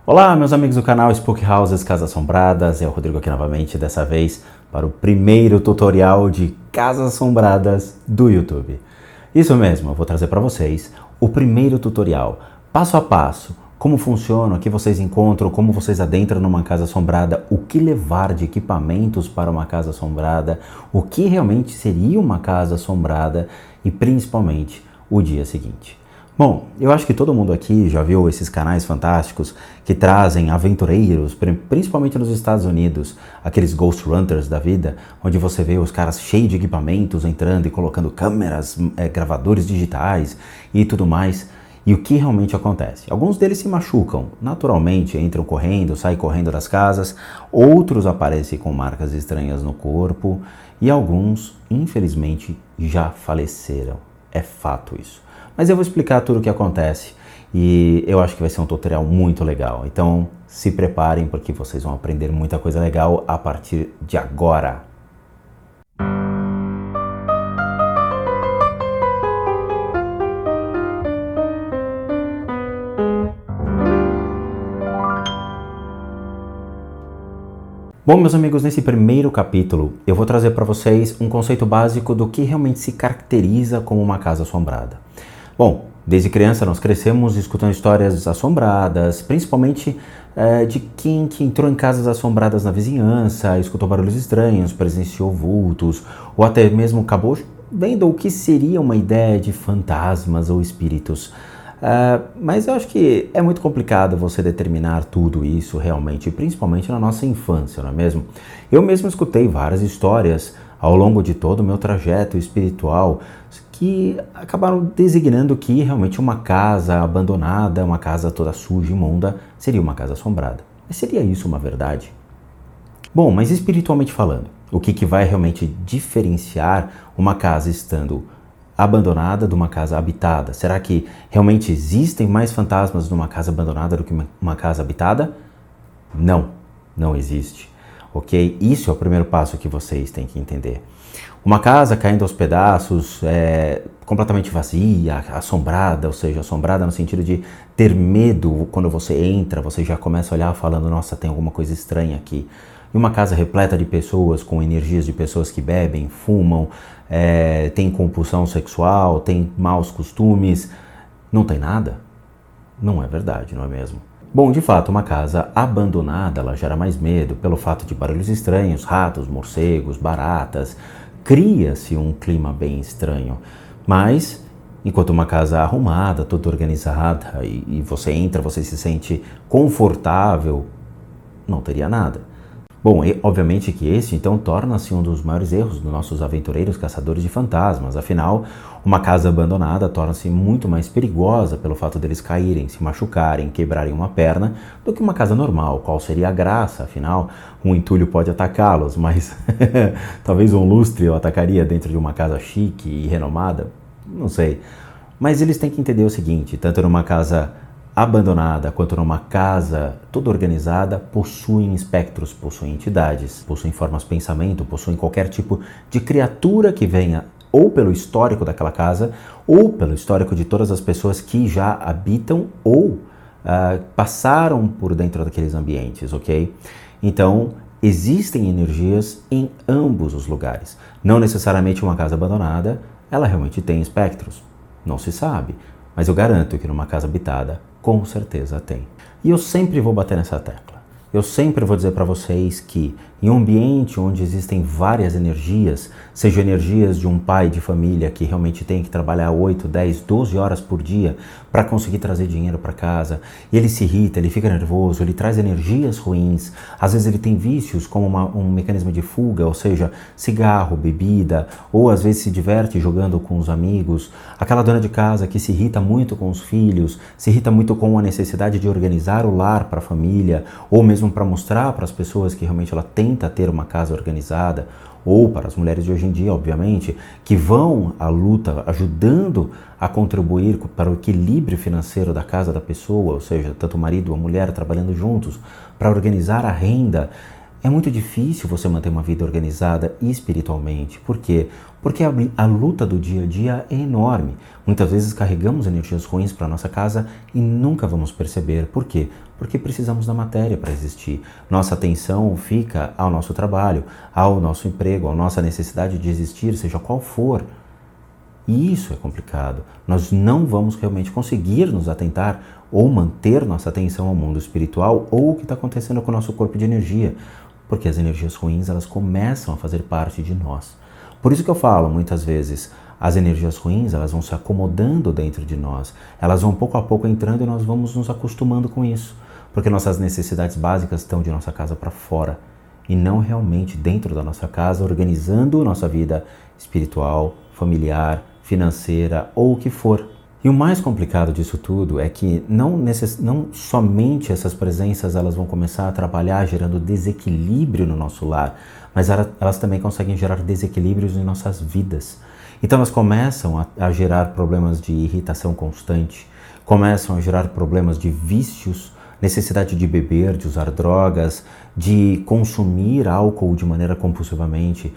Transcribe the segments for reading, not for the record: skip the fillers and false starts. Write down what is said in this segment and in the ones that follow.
Olá, meus amigos do canal Spook Houses Casas Assombradas, é o Rodrigo aqui novamente, dessa vez para o primeiro tutorial de Casas Assombradas do YouTube. Isso mesmo, eu vou trazer para vocês o primeiro tutorial, passo a passo, como funciona, o que vocês encontram, como vocês adentram numa casa assombrada, o que levar de equipamentos para uma casa assombrada, o que realmente seria uma casa assombrada e principalmente o dia seguinte. Bom, eu acho que todo mundo aqui já viu esses canais fantásticos que trazem aventureiros, principalmente nos Estados Unidos, aqueles Ghost Hunters da vida, onde você vê os caras cheios de equipamentos entrando e colocando câmeras, gravadores digitais e tudo mais. E o que realmente acontece? Alguns deles se machucam, naturalmente entram correndo, saem correndo das casas, outros aparecem com marcas estranhas no corpo e alguns, infelizmente, já faleceram. É fato isso. Mas eu vou explicar tudo o que acontece e eu acho que vai ser um tutorial muito legal. Então se preparem porque vocês vão aprender muita coisa legal a partir de agora. Bom, meus amigos, nesse primeiro capítulo eu vou trazer para vocês um conceito básico do que realmente se caracteriza como uma casa assombrada. Bom, desde criança nós crescemos escutando histórias assombradas, principalmente de quem que entrou em casas assombradas na vizinhança, escutou barulhos estranhos, presenciou vultos, ou até mesmo acabou vendo o que seria uma ideia de fantasmas ou espíritos. Mas eu acho que é muito complicado você determinar tudo isso realmente, principalmente na nossa infância, não é mesmo? Eu mesmo escutei várias histórias ao longo de todo o meu trajeto espiritual que acabaram designando que realmente uma casa abandonada, uma casa toda suja, imunda, seria uma casa assombrada. Mas seria isso uma verdade? Bom, mas espiritualmente falando, o que vai realmente diferenciar uma casa estando abandonada de uma casa habitada? Será que realmente existem mais fantasmas numa casa abandonada do que uma casa habitada? Não, não existe. Ok? Isso é o primeiro passo que vocês têm que entender. Uma casa caindo aos pedaços, completamente vazia, assombrada, ou seja, assombrada no sentido de ter medo quando você entra, você já começa a olhar falando, nossa, tem alguma coisa estranha aqui. E uma casa repleta de pessoas, com energias de pessoas que bebem, fumam, tem compulsão sexual, tem maus costumes, não tem nada? Não é verdade, não é mesmo? Bom, de fato, uma casa abandonada, ela gera mais medo pelo fato de barulhos estranhos, ratos, morcegos, baratas. Cria-se um clima bem estranho. Mas, enquanto uma casa arrumada, toda organizada, e você entra, você se sente confortável, não teria nada. Bom, e obviamente que esse então torna-se um dos maiores erros dos nossos aventureiros caçadores de fantasmas. Afinal, uma casa abandonada torna-se muito mais perigosa pelo fato deles caírem, se machucarem, quebrarem uma perna, do que uma casa normal. Qual seria a graça? Afinal, um entulho pode atacá-los, mas talvez um lustre o atacaria dentro de uma casa chique e renomada? Não sei. Mas eles têm que entender o seguinte, tanto numa casa abandonada quanto numa casa toda organizada, possuem espectros, possuem entidades, possuem formas de pensamento, possuem qualquer tipo de criatura que venha ou pelo histórico daquela casa ou pelo histórico de todas as pessoas que já habitam ou passaram por dentro daqueles ambientes, ok? Então, existem energias em ambos os lugares. Não necessariamente uma casa abandonada, ela realmente tem espectros, não se sabe, mas eu garanto que numa casa habitada, com certeza tem. E eu sempre vou bater nessa tecla. Eu sempre vou dizer para vocês que em um ambiente onde existem várias energias, seja energias de um pai de família que realmente tem que trabalhar 8, 10, 12 horas por dia para conseguir trazer dinheiro para casa, e ele se irrita, ele fica nervoso, ele traz energias ruins, às vezes ele tem vícios como um mecanismo de fuga, ou seja, cigarro, bebida, ou às vezes se diverte jogando com os amigos, aquela dona de casa que se irrita muito com os filhos, se irrita muito com a necessidade de organizar o lar para a família, ou mesmo para mostrar para as pessoas que realmente ela tenta ter uma casa organizada, ou para as mulheres de hoje em dia, obviamente, que vão à luta ajudando a contribuir para o equilíbrio financeiro da casa da pessoa, ou seja, tanto o marido ou a mulher trabalhando juntos para organizar a renda. É muito difícil você manter uma vida organizada espiritualmente. Por quê? Porque a luta do dia a dia é enorme. Muitas vezes carregamos energias ruins para nossa casa e nunca vamos perceber. Por quê? Porque precisamos da matéria para existir. Nossa atenção fica ao nosso trabalho, ao nosso emprego, à nossa necessidade de existir, seja qual for. E isso é complicado. Nós não vamos realmente conseguir nos atentar ou manter nossa atenção ao mundo espiritual ou o que está acontecendo com o nosso corpo de energia. Porque as energias ruins, elas começam a fazer parte de nós. Por isso que eu falo, muitas vezes, as energias ruins, elas vão se acomodando dentro de nós. Elas vão pouco a pouco entrando e nós vamos nos acostumando com isso. Porque nossas necessidades básicas estão de nossa casa para fora. E não realmente dentro da nossa casa, organizando nossa vida espiritual, familiar, financeira ou o que for. E o mais complicado disso tudo é que não somente essas presenças elas vão começar a trabalhar gerando desequilíbrio no nosso lar, mas elas também conseguem gerar desequilíbrios em nossas vidas. Então elas começam a gerar problemas de irritação constante, começam a gerar problemas de vícios, necessidade de beber, de usar drogas, de consumir álcool de maneira compulsivamente,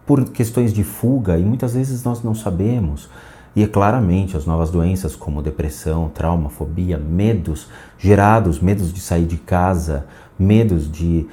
por questões de fuga, e muitas vezes nós não sabemos. E claramente as novas doenças como depressão, trauma, fobia, medos gerados, medos de sair de casa, medos de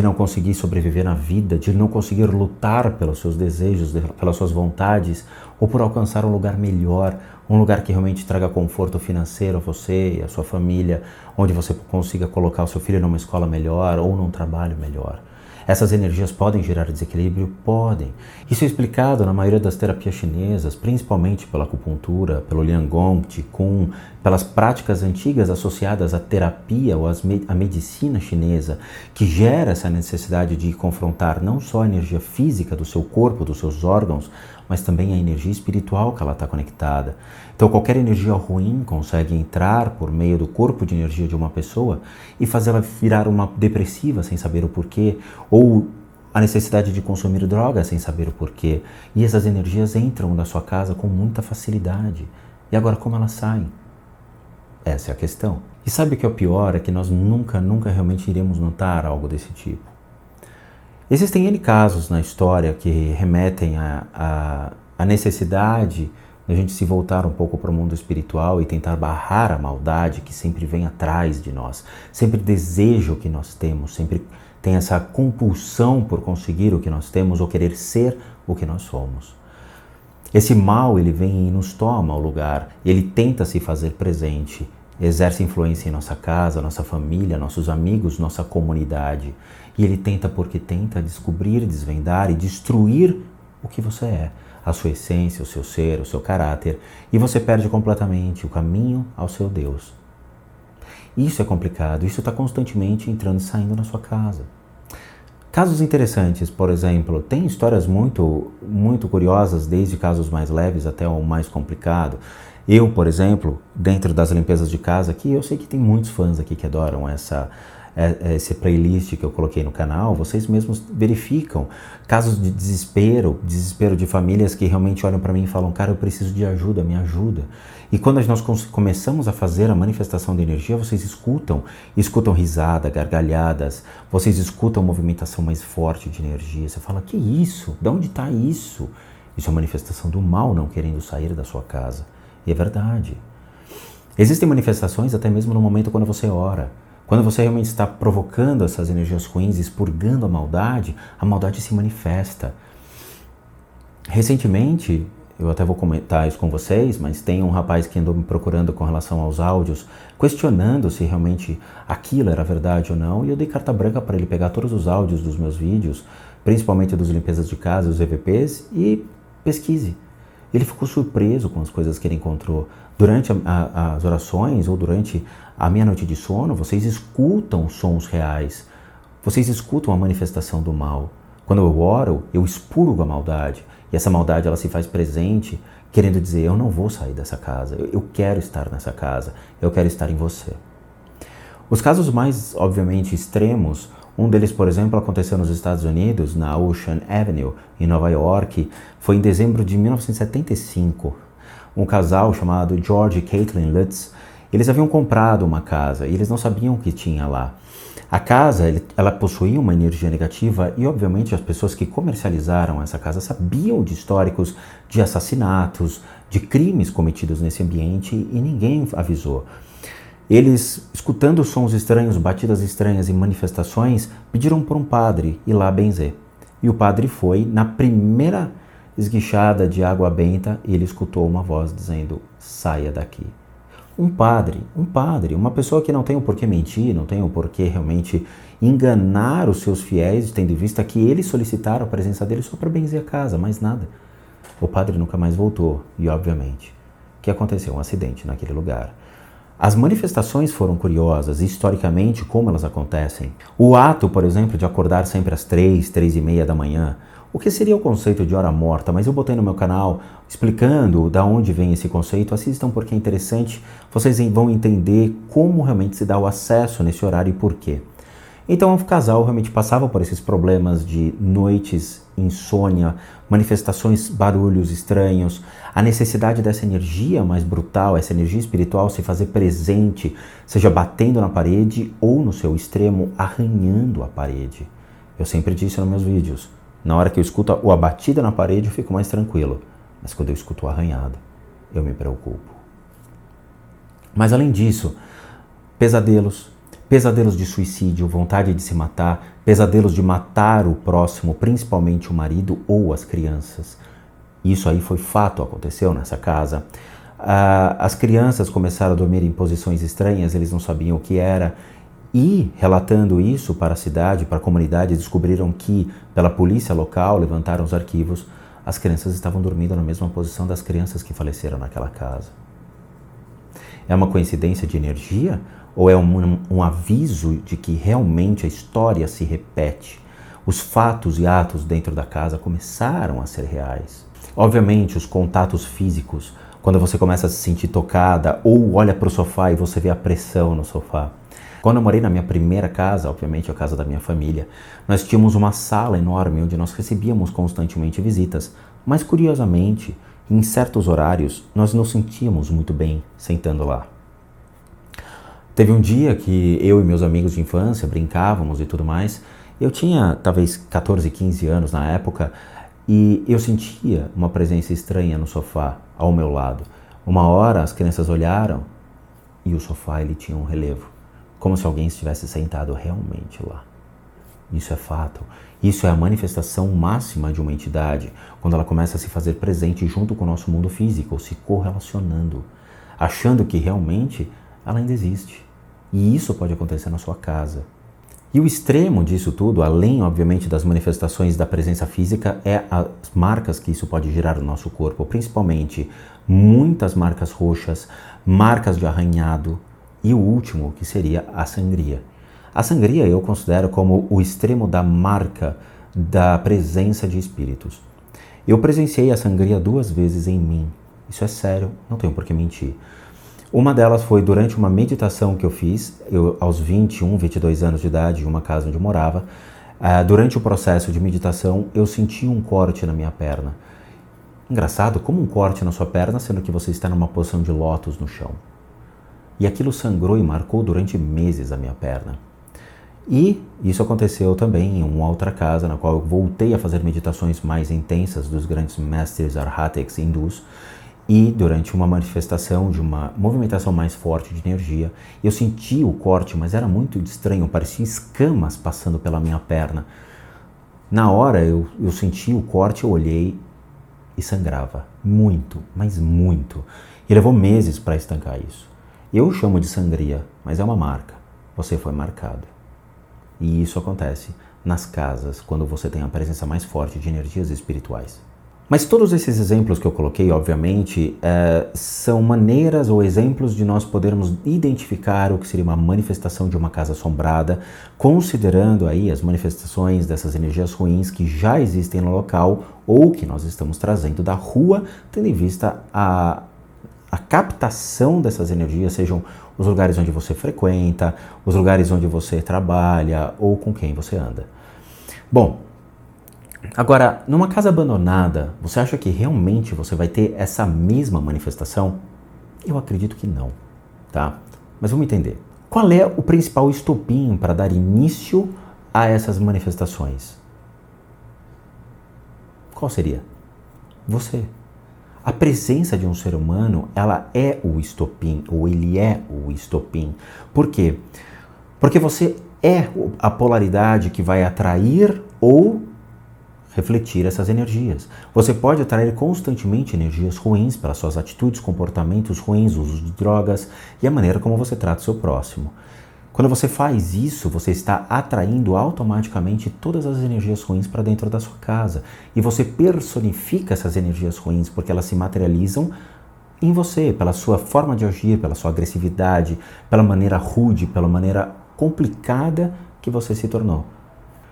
não conseguir sobreviver na vida, de não conseguir lutar pelos seus desejos, pelas suas vontades, ou por alcançar um lugar melhor, um lugar que realmente traga conforto financeiro a você e a sua família, onde você consiga colocar o seu filho numa escola melhor ou num trabalho melhor. Essas energias podem gerar desequilíbrio? Podem. Isso é explicado na maioria das terapias chinesas, principalmente pela acupuntura, pelo Liangong, Qigong, pelas práticas antigas associadas à terapia ou à medicina chinesa, que gera essa necessidade de confrontar não só a energia física do seu corpo, dos seus órgãos, mas também a energia espiritual que ela está conectada. Então qualquer energia ruim consegue entrar por meio do corpo de energia de uma pessoa e fazê-la virar uma depressiva sem saber o porquê, ou a necessidade de consumir drogas sem saber o porquê. E essas energias entram na sua casa com muita facilidade. E agora como elas saem? Essa é a questão. E sabe o que é o pior? É que nós nunca realmente iremos notar algo desse tipo. Existem N casos na história que remetem à necessidade de a gente se voltar um pouco para o mundo espiritual e tentar barrar a maldade que sempre vem atrás de nós, sempre deseja o que nós temos, sempre tem essa compulsão por conseguir o que nós temos ou querer ser o que nós somos. Esse mal, ele vem e nos toma o lugar, ele tenta se fazer presente, exerce influência em nossa casa, nossa família, nossos amigos, nossa comunidade. E ele tenta porque tenta descobrir, desvendar e destruir o que você é, a sua essência, o seu ser, o seu caráter. E você perde completamente o caminho ao seu Deus. Isso é complicado, isso está constantemente entrando e saindo na sua casa. Casos interessantes, por exemplo, tem histórias muito curiosas, desde casos mais leves até o mais complicado. Eu, por exemplo, dentro das limpezas de casa aqui, eu sei que tem muitos fãs aqui que adoram esse playlist que eu coloquei no canal. Vocês mesmos verificam casos de desespero de famílias que realmente olham para mim e falam: cara, eu preciso de ajuda, me ajuda. E quando nós começamos a fazer a manifestação de energia, vocês escutam risada, gargalhadas, vocês escutam movimentação mais forte de energia. Você fala: que isso? De onde está isso? Isso é manifestação do mal não querendo sair da sua casa. E é verdade. Existem manifestações até mesmo no momento quando você ora. Quando você realmente está provocando essas energias ruins, expurgando a maldade se manifesta. Recentemente, eu até vou comentar isso com vocês, mas tem um rapaz que andou me procurando com relação aos áudios, questionando se realmente aquilo era verdade ou não, e eu dei carta branca para ele pegar todos os áudios dos meus vídeos, principalmente dos limpezas de casa, os EVPs, e pesquise. Ele ficou surpreso com as coisas que ele encontrou. Durante as orações ou durante a minha noite de sono, vocês escutam sons reais. Vocês escutam a manifestação do mal. Quando eu oro, eu expurgo a maldade. E essa maldade ela se faz presente, querendo dizer: eu não vou sair dessa casa. Eu quero estar nessa casa. Eu quero estar em você. Os casos mais, obviamente, extremos, um deles, por exemplo, aconteceu nos Estados Unidos, na Ocean Avenue, em Nova York. Foi em dezembro de 1975. Um casal chamado George e Caitlin Lutz, eles haviam comprado uma casa e eles não sabiam o que tinha lá. A casa, ela possuía uma energia negativa e, obviamente, as pessoas que comercializaram essa casa sabiam de históricos de assassinatos, de crimes cometidos nesse ambiente e ninguém avisou. Eles, escutando sons estranhos, batidas estranhas e manifestações, pediram por um padre ir lá benzer. E o padre foi, na primeira esguichada de água benta, e ele escutou uma voz dizendo: saia daqui. Um padre, uma pessoa que não tem o porquê mentir, não tem o porquê realmente enganar os seus fiéis, tendo em vista que eles solicitaram a presença dele só para benzer a casa, mais nada. O padre nunca mais voltou e, obviamente, que aconteceu um acidente naquele lugar. As manifestações foram curiosas, historicamente, como elas acontecem. O ato, por exemplo, de acordar sempre às 3h30 da manhã, o que seria o conceito de hora morta, mas eu botei no meu canal explicando da onde vem esse conceito. Assistam porque é interessante, vocês vão entender como realmente se dá o acesso nesse horário e por quê. Então o casal realmente passava por esses problemas de noites, insônia, manifestações, barulhos estranhos, a necessidade dessa energia mais brutal, essa energia espiritual se fazer presente, seja batendo na parede ou no seu extremo, arranhando a parede. Eu sempre disse nos meus vídeos, na hora que eu escuto a batida na parede eu fico mais tranquilo, mas quando eu escuto o arranhado, eu me preocupo. Mas além disso, pesadelos de suicídio, vontade de se matar, pesadelos de matar o próximo, principalmente o marido ou as crianças. Isso aí foi fato, aconteceu nessa casa. As crianças começaram a dormir em posições estranhas, eles não sabiam o que era. E, relatando isso para a cidade, para a comunidade, descobriram que, pela polícia local, levantaram os arquivos, as crianças estavam dormindo na mesma posição das crianças que faleceram naquela casa. É uma coincidência de energia? Ou é um aviso de que realmente a história se repete? Os fatos e atos dentro da casa começaram a ser reais. Obviamente, os contatos físicos, quando você começa a se sentir tocada ou olha para o sofá e você vê a pressão no sofá. Quando eu morei na minha primeira casa, obviamente a casa da minha família, nós tínhamos uma sala enorme onde nós recebíamos constantemente visitas, mas curiosamente, em certos horários, nós nos sentíamos muito bem sentando lá. Teve um dia que eu e meus amigos de infância brincávamos e tudo mais. Eu tinha talvez 14, 15 anos na época e eu sentia uma presença estranha no sofá ao meu lado. Uma hora as crianças olharam e o sofá ele tinha um relevo, como se alguém estivesse sentado realmente lá. Isso é fato. Isso é a manifestação máxima de uma entidade, quando ela começa a se fazer presente junto com o nosso mundo físico, se correlacionando, achando que realmente ela ainda existe. E isso pode acontecer na sua casa. E o extremo disso tudo, além, obviamente, das manifestações da presença física, é as marcas que isso pode gerar no nosso corpo, principalmente muitas marcas roxas, marcas de arranhado e o último, que seria a sangria. A sangria eu considero como o extremo da marca da presença de espíritos. Eu presenciei a sangria 2 vezes em mim. Isso é sério, não tenho por que mentir. Uma delas foi durante uma meditação que eu fiz, aos 21, 22 anos de idade, em uma casa onde eu morava. Durante o processo de meditação, eu senti um corte na minha perna. Engraçado, como um corte na sua perna, sendo que você está numa posição de lótus no chão. E aquilo sangrou e marcou durante meses a minha perna. E isso aconteceu também em uma outra casa, na qual eu voltei a fazer meditações mais intensas dos grandes mestres arhatics hindus. E durante uma manifestação de uma movimentação mais forte de energia, eu senti o corte, mas era muito estranho, parecia escamas passando pela minha perna. Na hora eu senti o corte, eu olhei e sangrava. Muito, mas muito. E levou meses para estancar isso. Eu chamo de sangria, mas é uma marca. Você foi marcado. E isso acontece nas casas, quando você tem a presença mais forte de energias espirituais. Mas todos esses exemplos que eu coloquei, obviamente, são maneiras ou exemplos de nós podermos identificar o que seria uma manifestação de uma casa assombrada, considerando aí as manifestações dessas energias ruins que já existem no local ou que nós estamos trazendo da rua, tendo em vista a captação dessas energias, sejam os lugares onde você frequenta, os lugares onde você trabalha ou com quem você anda. Bom, agora, numa casa abandonada, você acha que realmente você vai ter essa mesma manifestação? Eu acredito que não, tá? Mas vamos entender. Qual é o principal estopim para dar início a essas manifestações? Qual seria? Você. A presença de um ser humano, ela é o estopim, ou ele é o estopim. Por quê? Porque você é a polaridade que vai atrair ou refletir essas energias. Você pode atrair constantemente energias ruins pelas suas atitudes, comportamentos ruins, uso de drogas e a maneira como você trata o seu próximo. Quando você faz isso, você está atraindo automaticamente todas as energias ruins para dentro da sua casa. E você personifica essas energias ruins porque elas se materializam em você, pela sua forma de agir, pela sua agressividade, pela maneira rude, pela maneira complicada que você se tornou.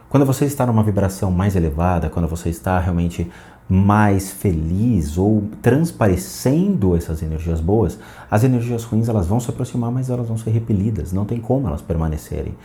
Quando você está numa vibração mais elevada, quando você está realmente mais feliz ou transparecendo essas energias boas, as energias ruins elas vão se aproximar, mas elas vão ser repelidas, não tem como elas permanecerem.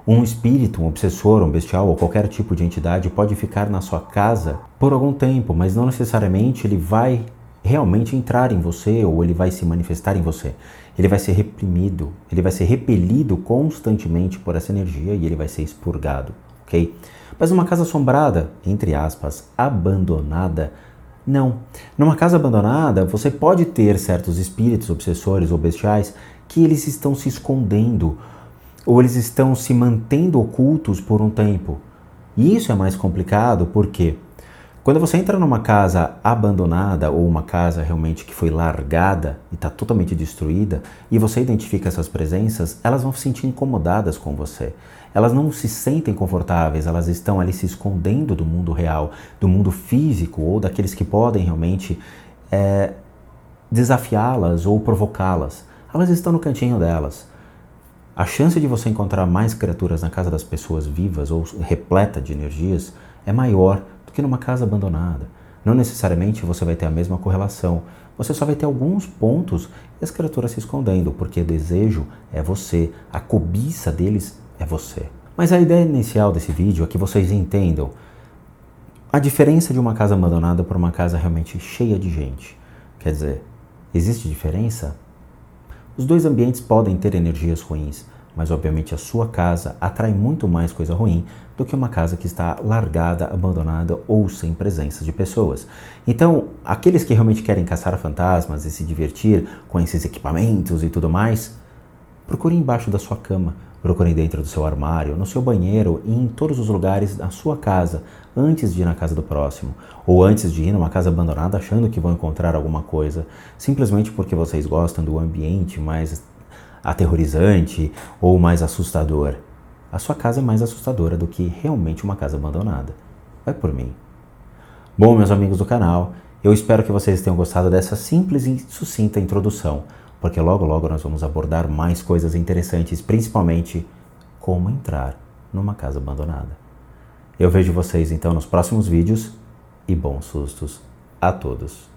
Um espírito, um obsessor, um bestial ou qualquer tipo de entidade pode ficar na sua casa por algum tempo, mas não necessariamente ele vai realmente entrar em você ou ele vai se manifestar em você. Ele vai ser reprimido, ele vai ser repelido constantemente por essa energia e ele vai ser expurgado. Okay? Mas numa casa assombrada, entre aspas, abandonada, não. Numa casa abandonada, você pode ter certos espíritos obsessores ou bestiais que eles estão se escondendo ou eles estão se mantendo ocultos por um tempo. E isso é mais complicado porque quando você entra numa casa abandonada ou uma casa realmente que foi largada e está totalmente destruída e você identifica essas presenças, elas vão se sentir incomodadas com você. Elas não se sentem confortáveis, elas estão ali se escondendo do mundo real, do mundo físico ou daqueles que podem realmente desafiá-las ou provocá-las. Elas estão no cantinho delas. A chance de você encontrar mais criaturas na casa das pessoas vivas ou repleta de energias é maior do que numa casa abandonada. Não necessariamente você vai ter a mesma correlação. Você só vai ter alguns pontos e as criaturas se escondendo, porque o desejo é você, a cobiça deles é você. Mas a ideia inicial desse vídeo é que vocês entendam a diferença de uma casa abandonada para uma casa realmente cheia de gente. Quer dizer, existe diferença? Os dois ambientes podem ter energias ruins, mas obviamente a sua casa atrai muito mais coisa ruim do que uma casa que está largada, abandonada ou sem presença de pessoas. Então, aqueles que realmente querem caçar fantasmas e se divertir com esses equipamentos e tudo mais, procurem embaixo da sua cama, procurem dentro do seu armário, no seu banheiro e em todos os lugares da sua casa, antes de ir na casa do próximo, ou antes de ir numa casa abandonada achando que vão encontrar alguma coisa, simplesmente porque vocês gostam do ambiente mais aterrorizante ou mais assustador. A sua casa é mais assustadora do que realmente uma casa abandonada. Vai por mim. Bom, meus amigos do canal, eu espero que vocês tenham gostado dessa simples e sucinta introdução, porque logo logo nós vamos abordar mais coisas interessantes, principalmente como entrar numa casa abandonada. Eu vejo vocês então nos próximos vídeos e bons sustos a todos.